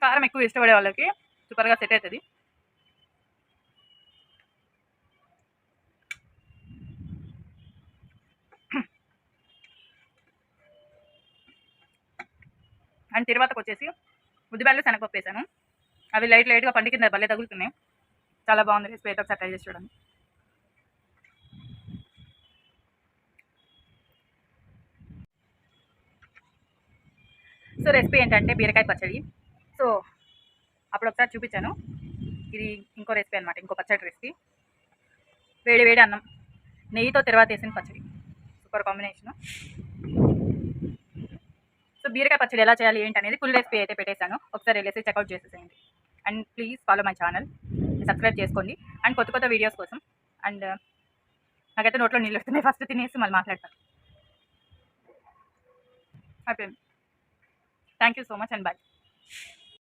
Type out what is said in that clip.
కారం ఎక్కువ ఇష్టపడే వాళ్ళకి సూపర్గా సెట్ అవుతుంది. అండ్ తర్వాతకు వచ్చేసి ఉద్దిబ్యాలు శనగపప్పు వేసాను. అవి లైట్గా పండు కింద భలే తగులుతున్నాయి. చాలా బాగుంది. రెసిపీ అయితే ఒకసారి ట్రై చేసి చూడండి. సో రెసిపీ ఏంటంటే బీరకాయ పచ్చడి. సో అప్పుడు ఒకసారి చూపించాను. ఇది ఇంకో రెసిపీ అనమాట, ఇంకో పచ్చడి రెసిపీ. వేడి వేడి అన్నం, నెయ్యితో తర్వాత వేసిన పచ్చడి, సూపర్ కాంబినేషన్. సో బీరకాయ పచ్చడి ఎలా చేయాలి ఏంటి అనేది ఫుల్ రెసిపీ అయితే పెట్టేశాను. ఒకసారి వెళ్ళేసి చెక్అవుట్ చేసేసేయండి. And please follow my channel, subscribe చేసుకోండి. అండ్ కొత్త వీడియోస్ కోసం. అండ్ నాకైతే నోట్లో నీళ్ళు వస్తున్నాయి. ఫస్ట్ తినేసి మళ్ళీ మాట్లాడతాను. అయిపోయింది. Thank you so much and bye.